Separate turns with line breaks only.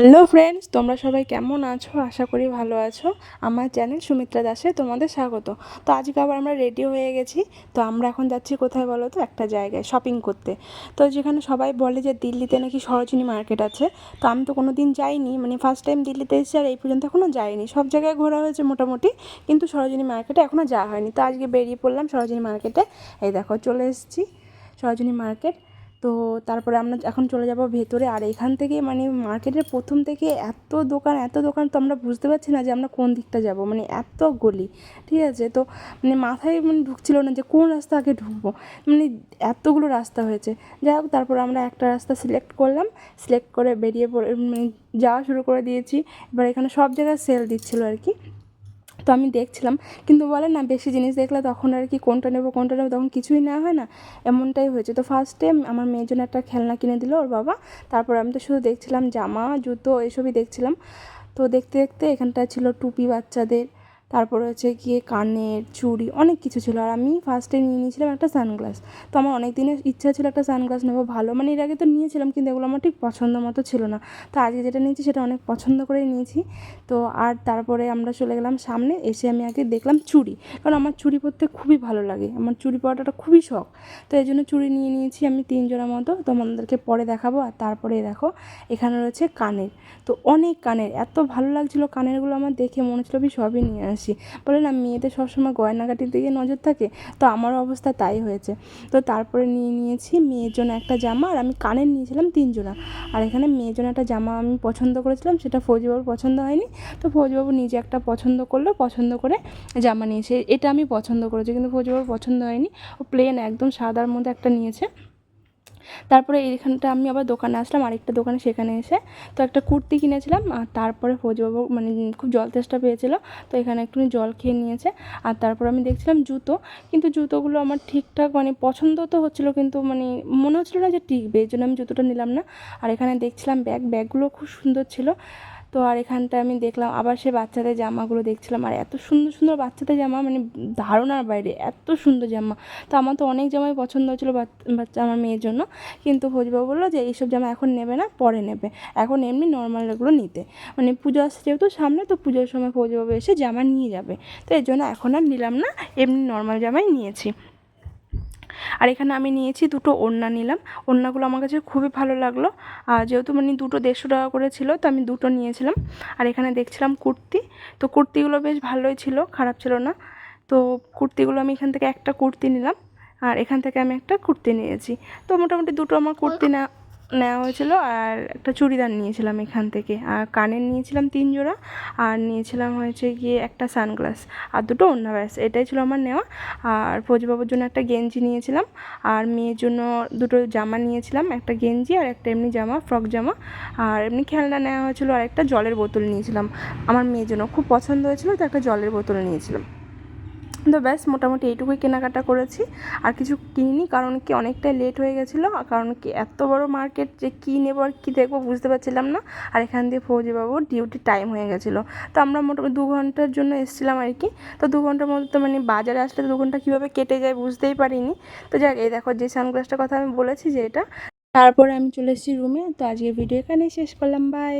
Hello friends, তোমরা সবাই কেমন আছো? আশা করি ভালো আছো। আমার চ্যানেল সুমিত্রা দাসে তোমাদের স্বাগত। তো আজকে আবার আমরা রেডি হয়ে গেছি। তো আমরা এখন যাচ্ছি কোথায় বলো তো? একটা জায়গায় শপিং করতে। তো যেখানে সবাই বলে যে দিল্লিতে নাকি সরোজিনী মার্কেট আছে। তো আমি তো কোনো দিন যাইনি, মানে ফার্স্ট টাইম দিল্লিতে এসেছি, আর এই পর্যন্ত এখনও যাইনি। সব জায়গায় ঘোরা হয়েছে মোটামুটি, কিন্তু সরোজিনী মার্কেটে এখনও যাওয়া হয়নি। তো আজকে বেরিয়ে পড়লাম সরোজিনী মার্কেটে। এই দেখো চলে এসেছি সরোজিনী মার্কেট। তো তারপরে আমরা এখন চলে যাব ভেতরে। আর এখান থেকে মানে মার্কেটের প্রথম থেকে এত দোকান তো আমরা বুঝতে পারছি না যে আমরা কোন দিকটা যাব, মানে এত গলি, ঠিক আছে। তো মানে মাথায় মানে ঢুকছিল না যে কোন রাস্তা আগে ঢুকবো, মানে এতগুলো রাস্তা হয়েছে। যাই হোক, তারপর আমরা একটা রাস্তা সিলেক্ট করলাম, সিলেক্ট করে বেরিয়ে পড়ে মানে যাওয়া শুরু করে দিয়েছি। এবার এখানে সব জায়গায় সেল দিচ্ছিলো আর কি। তো আমি দেখছিলাম, কিন্তু বলে না বেশি জিনিস দেখলে তখন আর কি কোনটা নেবো তখন কিছুই নেওয়া হয় না, এমনটাই হয়েছে। তো ফার্স্টে আমার মেয়ের জন্য একটা খেলনা কিনে দিল ওর বাবা। তারপর আমি তো শুধু দেখছিলাম জামা জুতো এসবই দেখছিলাম। তো দেখতে দেখতে এখানটায় ছিল টুপি বাচ্চাদের, তারপরে হচ্ছে গিয়ে কানের চুড়ি, অনেক কিছু ছিল। আর আমি ফার্স্টে নিয়ে নিয়েছিলাম একটা সানগ্লাস। তো আমার অনেক দিনের ইচ্ছা ছিল একটা সানগ্লাস নেবো ভালো, মানে এর আগে তো নিয়েছিলাম, কিন্তু এগুলো আমার ঠিক পছন্দ মতো ছিল না। তো আজকে যেটা নিয়েছি সেটা অনেক পছন্দ করেই নিয়েছি। তো আর তারপরে আমরা চলে গেলাম সামনে। এসে আমি আগে দেখলাম চুড়ি, কারণ আমার চুড়ি পরতে খুবই ভালো লাগে, আমার চুড়ি পরাটা খুবই শখ। তো এই জন্য চুড়ি নিয়ে নিয়েছি আমি 3 জোড়া মতো, তোমাদেরকে পরে দেখাবো। আর তারপরে দেখো এখানে রয়েছে কানের। তো অনেক কানের, এত ভালো লাগছিলো কানেরগুলো আমার দেখে, মনে হচ্ছিলো আমি সবই নিয়ে আসি। বলে না মেয়েদের সবসময় গয়নাগাটির দিকে নজর থাকে, তো আমারও অবস্থা তাই হয়েছে। তো তারপরে নিয়ে নিয়েছি মেয়ের জন্য একটা জামা, আর আমি কানের নিয়েছিলাম 3 জোড়া। আর এখানে মেয়ের জন্য একটা জামা আমি পছন্দ করেছিলাম, সেটা ফৌজিবাবুর পছন্দ হয়নি। তো ফৌজিবাবু নিজে একটা পছন্দ করলো, পছন্দ করে জামা নিয়েছে। এটা আমি পছন্দ করেছি, কিন্তু ফৌজিবাবুর পছন্দ হয়নি। ও প্লেন একদম সাদার মধ্যে একটা নিয়েছে। তারপরে এইখানটা আমি আবার দোকানে আসলাম, আরেকটা দোকানে, সেখানে এসে তো একটা কুর্তি কিনেছিলাম। আর তারপরে ফৌজিবাবু মানে খুব জল তেষ্টা পেয়েছিলো, তো এখানে একটুখানি জল খেয়ে নিয়েছে। আর তারপর আমি দেখছিলাম জুতো, কিন্তু জুতোগুলো আমার ঠিকঠাক মানে পছন্দ তো হচ্ছিলো, কিন্তু মানে মনে হচ্ছিলো না যে টিকবে, এই জন্য আমি জুতোটা নিলাম না। আর এখানে দেখছিলাম ব্যাগগুলো খুব সুন্দর ছিল। তো আর এখানটায় আমি দেখলাম আবার সে বাচ্চাদের জামাগুলো দেখছিলাম, আর এত সুন্দর সুন্দর বাচ্চাদের জামা, মানে ধারণার বাইরে এত সুন্দর জামা। তো আমার তো অনেক জামাই পছন্দ হয়েছিলো বাচ্চা আমার মেয়ের জন্য, কিন্তু ফৌজিবাবু বললো যে এইসব জামা এখন নেবে না, পরে নেবে, এখন এমনি নর্মাল এগুলো নিতে, মানে পুজো আসছে যেহেতু সামনে, তো পুজোর সময় ফৌজিবাবু এসে জামা নিয়ে যাবে। তো এই জন্য এখন আর নিলাম না, এমনি নর্মাল জামাই নিয়েছি। আর এখানে আমি নিয়েছি দুটো ওড়না নিলাম। ওড়নাগুলো আমার কাছে খুবই ভালো লাগলো, আর যেহেতু মানে দুটো 150 টাকা করে ছিল, তো আমি দুটো নিয়েছিলাম। আর এখানে দেখছিলাম কুর্তি, তো কুর্তিগুলো বেশ ভালোই ছিল, খারাপ ছিল না। তো কুর্তিগুলো আমি এখান থেকে একটা কুর্তি নিলাম, আর এখান থেকে আমি একটা কুর্তি নিয়েছি। তো মোটামুটি দুটো আমার কুর্তি নেওয়া হয়েছিল, আর একটা চুড়িদার নিয়েছিলাম এখান থেকে। আর কানের নিয়েছিলাম 3 জোড়া, আর নিয়েছিলাম হয়েছে গিয়ে একটা সানগ্লাস, আর দুটো ওড়না, ব্যাস এটাই ছিল আমার নেওয়া। আর ফৌজিবাবুর জন্য একটা গেঞ্জি নিয়েছিলাম, আর মেয়ের জন্য দুটো জামা নিয়েছিলাম, একটা গেঞ্জি আর একটা এমনি জামা, ফ্রক জামা। আর এমনি খেলনা নেওয়া হয়েছিলো, আর একটা জলের বোতল নিয়েছিলাম আমার মেয়ের জন্য, খুব পছন্দ হয়েছিলো, তো একটা জলের বোতল নিয়েছিলাম। তো ব্যাস মোটামুটি এইটুকুই কেনাকাটা করেছি, আর কিছু কিনিনি, কারণ কি অনেকটাই লেট হয়ে গেছিলো, কারণ কি এত বড় মার্কেট যে কী নেবো আর কী দেখবো বুঝতে পারছিলাম না। আর এখান দিয়ে ফৌজিবাবুর ডিউটি টাইম হয়ে গেছিলো, তো আমরা মোটামুটি 2 ঘন্টার জন্য এসেছিলাম আর কি। তো 2 ঘন্টার মধ্যে তো মানে বাজারে আসলে 2 ঘন্টা কীভাবে কেটে যায় বুঝতেই পারিনি। তো যাক, এই দেখো যে সানগ্লাসটার কথা আমি বলেছি যে এটা। তারপরে আমি চলে এসেছি রুমে। তো আজকের ভিডিও এখানেই শেষ করলাম, বাই।